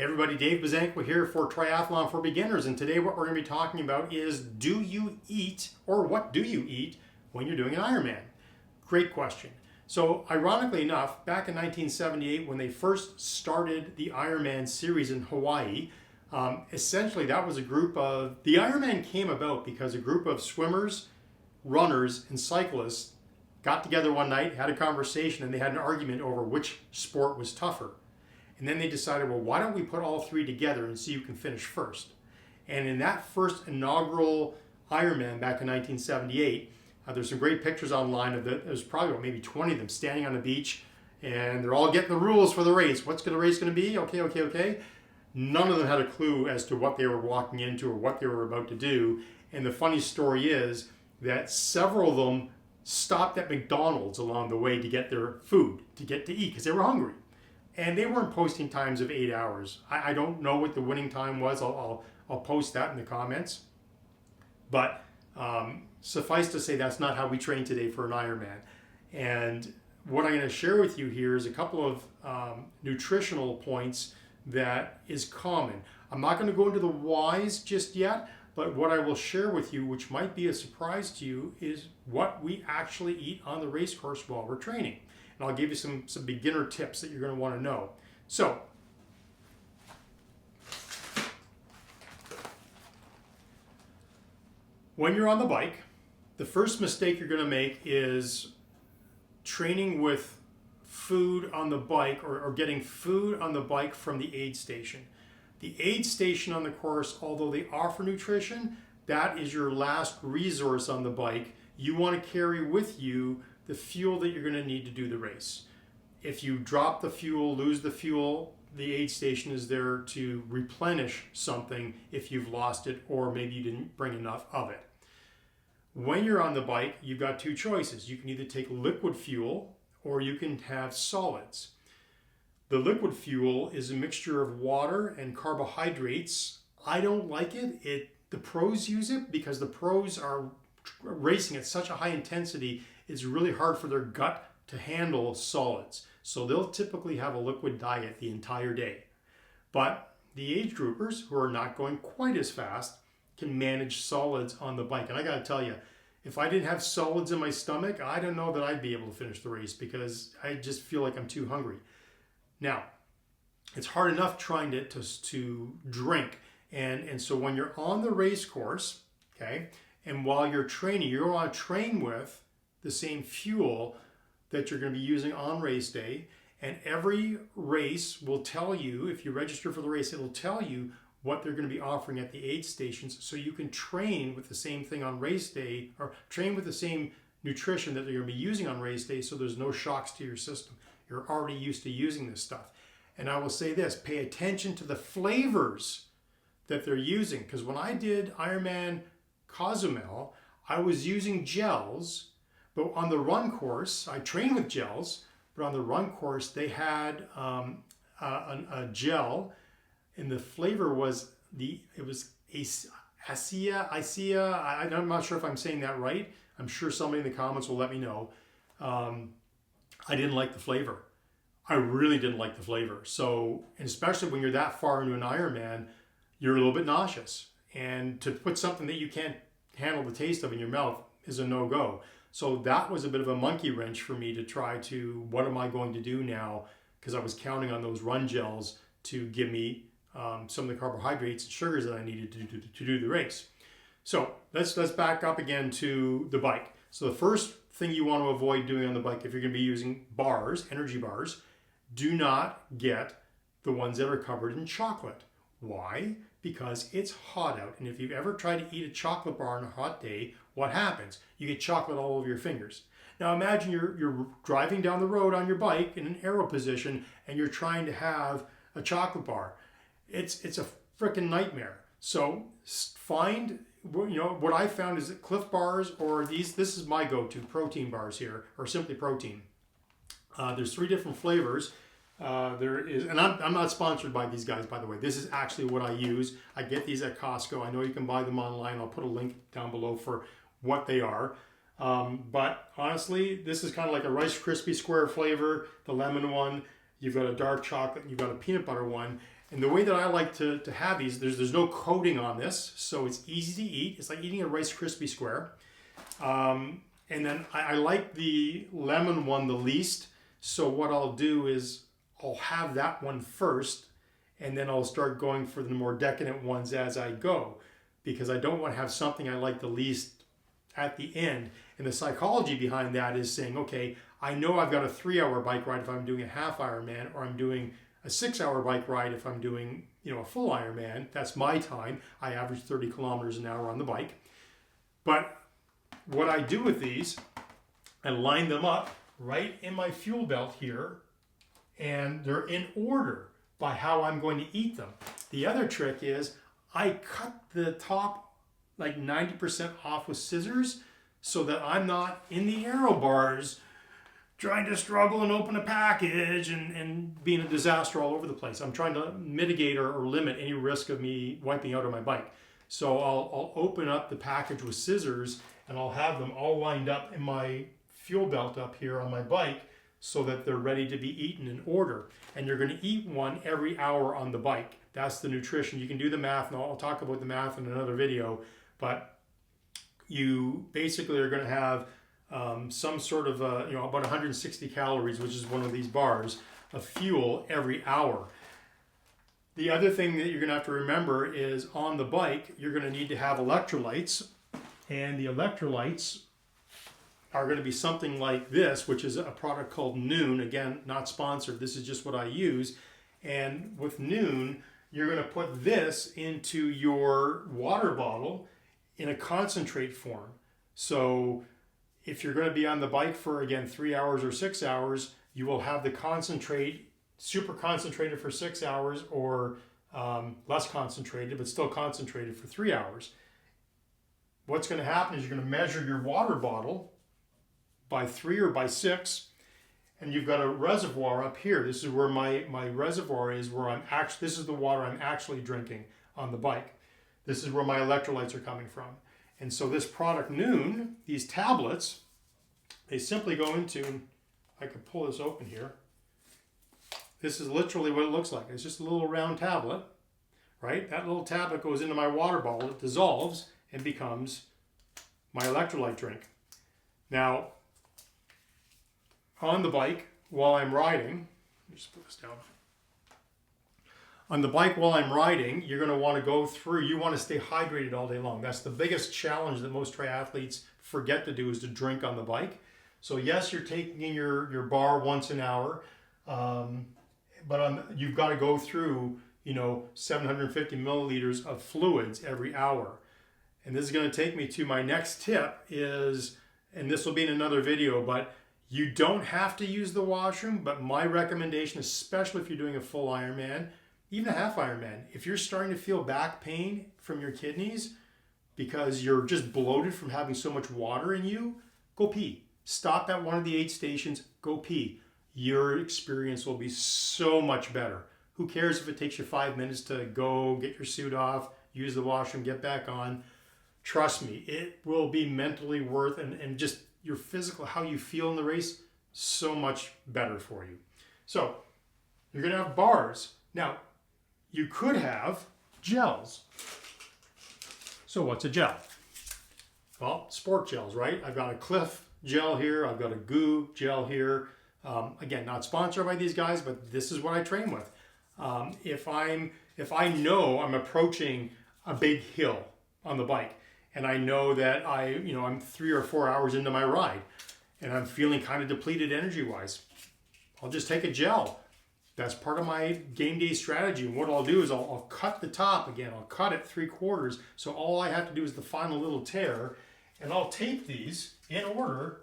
Hey everybody, Dave Bazanko here for Triathlon for Beginners, and today what we're going to be talking about is, do you eat, or what do you eat when you're doing an Ironman? Great question. So ironically enough, back in 1978 when they first started the Ironman series in Hawaii, essentially that was a group of, the Ironman came about because a group of swimmers, runners, and cyclists got together one night, had a conversation, and they had an argument over which sport was tougher. And then they decided, well, why don't we put all three together and see who can finish first? And in that first inaugural Ironman back in 1978, there's some great pictures online of it. There's probably maybe 20 of them standing on the beach, and they're all getting the rules for the race. What's the race going to be? Okay. None of them had a clue as to what they were walking into or what they were about to do. And the funny story is that several of them stopped at McDonald's along the way to get their food, to get to eat, because they were hungry. And they weren't posting times of 8 hours. I don't know what the winning time was. I'll post that in the comments. But suffice to say, that's not how we train today for an Ironman. And what I'm going to share with you here is a couple of nutritional points that is common. I'm not going to go into the whys just yet, but what I will share with you, which might be a surprise to you, is what we actually eat on the race course while we're training. And I'll give you some beginner tips that you're going to want to know. So, when you're on the bike, the first mistake you're going to make is training with food on the bike or getting food on the bike from the aid station. The aid station on the course, although they offer nutrition, that is your last resource on the bike. You want to carry with you the fuel that you're going to need to do the race. If you drop the fuel, lose the fuel, the aid station is there to replenish something if you've lost it or maybe you didn't bring enough of it. When you're on the bike, you've got two choices. You can either take liquid fuel or you can have solids. The liquid fuel is a mixture of water and carbohydrates. I don't like it. The pros use it because the pros are racing at such a high intensity, it's really hard for their gut to handle solids. So they'll typically have a liquid diet the entire day. But the age groupers who are not going quite as fast can manage solids on the bike. And I got to tell you, if I didn't have solids in my stomach, I don't know that I'd be able to finish the race because I just feel like I'm too hungry. Now, it's hard enough trying to drink. And so when you're on the race course, okay, and while you're training, you're going to want to train with the same fuel that you're going to be using on race day. And every race will tell you, if you register for the race, it'll tell you what they're going to be offering at the aid stations so you can train with the same thing on race day or train with the same nutrition that they're going to be using on race day so there's no shocks to your system. You're already used to using this stuff. And I will say this, pay attention to the flavors that they're using, because when I did Ironman Cozumel, I was using gels, but on the run course, I trained with gels, but on the run course, they had a gel, and the flavor was, Icea, I'm not sure if I'm saying that right. I'm sure somebody in the comments will let me know. I didn't like the flavor. I really didn't like the flavor. So, and especially when you're that far into an Ironman, you're a little bit nauseous. And to put something that you can't handle the taste of in your mouth is a no-go. So that was a bit of a monkey wrench for me to try to, what am I going to do now? Because I was counting on those run gels to give me some of the carbohydrates and sugars that I needed to do the race. So let's back up again to the bike. So the first thing you want to avoid doing on the bike, if you're going to be using bars, energy bars, do not get the ones that are covered in chocolate. Why? Because it's hot out. And if you've ever tried to eat a chocolate bar on a hot day, what happens? You get chocolate all over your fingers. Now imagine you're driving down the road on your bike in an aero position and you're trying to have a chocolate bar. It's a freaking nightmare. So find, what I found is that Cliff bars or this is my go-to, protein bars here, or Simply Protein. There's 3 different flavors. There is, and I'm not sponsored by these guys, by the way. This is actually what I use. I get these at Costco. I know you can buy them online. I'll put a link down below for what they are. But honestly, this is kind of like a Rice Krispie square flavor, the lemon one. You've got a dark chocolate, and you've got a peanut butter one. And the way that I like to have these, there's no coating on this, so it's easy to eat. It's like eating a Rice Krispie square. And then I like the lemon one the least. So what I'll do is I'll have that one first, and then I'll start going for the more decadent ones as I go, because I don't want to have something I like the least at the end. And the psychology behind that is saying, okay, I know I've got a 3-hour bike ride if I'm doing a half Ironman, or I'm doing a 6-hour bike ride if I'm doing, a full Ironman. That's my time. I average 30 kilometers an hour on the bike. But what I do with these, I line them up right in my fuel belt here, and they're in order by how I'm going to eat them. The other trick is I cut the top like 90% off with scissors so that I'm not in the aero bars trying to struggle and open a package and being a disaster all over the place. I'm trying to mitigate or limit any risk of me wiping out on my bike. So I'll open up the package with scissors, and I'll have them all lined up in my fuel belt up here on my bike so that they're ready to be eaten in order. And you're going to eat one every hour on the bike. That's the nutrition. You can do the math, and I'll talk about the math in another video, but you basically are going to have some sort of, about 160 calories, which is one of these bars, of fuel every hour. The other thing that you're going to have to remember is on the bike, you're going to need to have electrolytes, and the electrolytes are going to be something like this, which is a product called Noon. Again, not sponsored. This is just what I use. And with Noon, you're going to put this into your water bottle in a concentrate form. So if you're going to be on the bike for, again, 3 hours or 6 hours, you will have the concentrate, super concentrated for 6 hours, or less concentrated, but still concentrated for 3 hours. What's going to happen is you're going to measure your water bottle by 3 or by 6, and you've got a reservoir up here. This is where my reservoir is, where this is the water I'm actually drinking on the bike. This is where my electrolytes are coming from. And so this product Noon, these tablets, they simply go into, I could pull this open here. This is literally what it looks like. It's just a little round tablet, right? That little tablet goes into my water bottle, it dissolves, and becomes my electrolyte drink. Now, on the bike, while I'm riding, let me just put this down. On the bike while I'm riding, you're going to want to go through, you want to stay hydrated all day long. That's the biggest challenge that most triathletes forget to do, is to drink on the bike. So yes, you're taking in your bar once an hour, but you've got to go through, 750 milliliters of fluids every hour. And this is going to take me to my next tip is, and this will be in another video, but you don't have to use the washroom, but my recommendation, especially if you're doing a full Ironman, even a half Ironman, if you're starting to feel back pain from your kidneys because you're just bloated from having so much water in you, go pee. Stop at one of the aid stations, go pee. Your experience will be so much better. Who cares if it takes you 5 minutes to go, get your suit off, use the washroom, get back on. Trust me, it will be mentally worth and just your physical, how you feel in the race, so much better for you. So you're going to have bars. Now, you could have gels. So what's a gel? Well, sport gels, right? I've got a Cliff gel here. I've got a Goo gel here. Again, not sponsored by these guys, but this is what I train with. If I know I'm approaching a big hill on the bike, and I know that I'm 3 or 4 hours into my ride, and I'm feeling kind of depleted energy-wise, I'll just take a gel. That's part of my game day strategy. And what I'll do is I'll cut the top again. I'll cut it 3/4. So all I have to do is the final little tear, and I'll tape these in order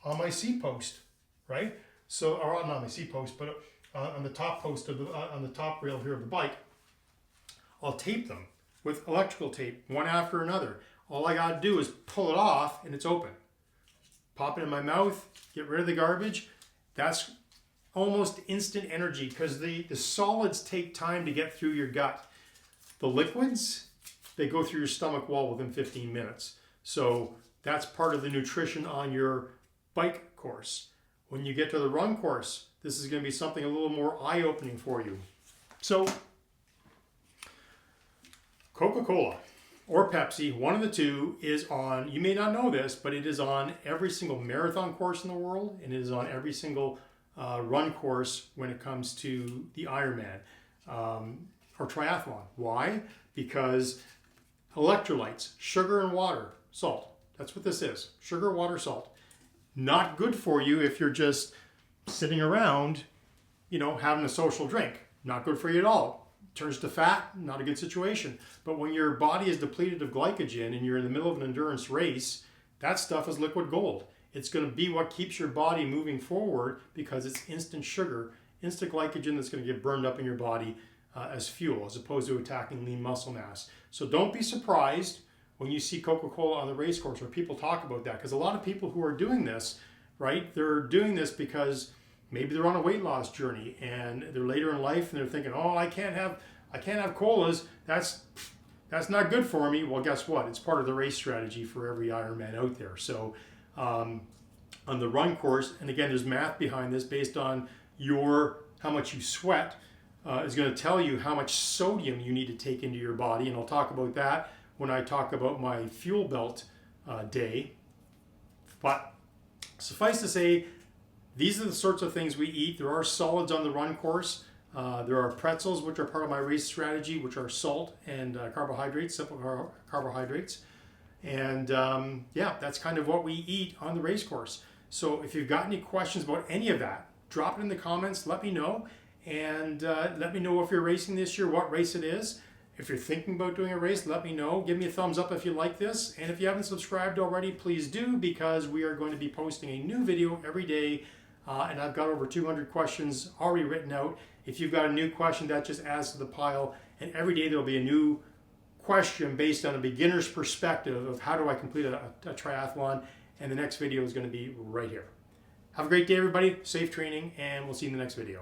on my seat post, right? So, or not my seat post, but on the top post of on the top rail here of the bike, I'll tape them with electrical tape, one after another. All I got to do is pull it off, and it's open. Pop it in my mouth, get rid of the garbage. That's almost instant energy because the solids take time to get through your gut. The liquids, they go through your stomach wall within 15 minutes. So that's part of the nutrition on your bike course. When you get to the run course, this is going to be something a little more eye-opening for you. So Coca-Cola or Pepsi, one of the two, is on, you may not know this, but it is on every single marathon course in the world, and it is on every single run course when it comes to the Ironman or triathlon. Why? Because electrolytes, sugar and water, salt. That's what this is. Sugar, water, salt. Not good for you if you're just sitting around, having a social drink. Not good for you at all. Turns to fat, not a good situation. But when your body is depleted of glycogen and you're in the middle of an endurance race, that stuff is liquid gold. It's going to be what keeps your body moving forward because it's instant sugar, instant glycogen that's going to get burned up in your body as fuel, as opposed to attacking lean muscle mass. So don't be surprised when you see Coca-Cola on the race course or people talk about that, because a lot of people who are doing this, right, they're doing this because maybe they're on a weight loss journey and they're later in life and they're thinking, oh, I can't have colas. That's not good for me. Well, guess what? It's part of the race strategy for every Ironman out there. So on the run course, and again, there's math behind this based on how much you sweat, is going to tell you how much sodium you need to take into your body. And I'll talk about that when I talk about my fuel belt day. But suffice to say, these are the sorts of things we eat. There are solids on the run course. There are pretzels, which are part of my race strategy, which are salt and carbohydrates, simple carbohydrates. And yeah, that's kind of what we eat on the race course. So if you've got any questions about any of that, drop it in the comments, let me know. And let me know if you're racing this year, what race it is. If you're thinking about doing a race, let me know. Give me a thumbs up if you like this. And if you haven't subscribed already, please do, because we are going to be posting a new video every day. And I've got over 200 questions already written out. If you've got a new question, that just adds to the pile. And every day there'll be a new question based on a beginner's perspective of how do I complete a triathlon. And the next video is going to be right here. Have a great day, everybody. Safe training, and we'll see you in the next video.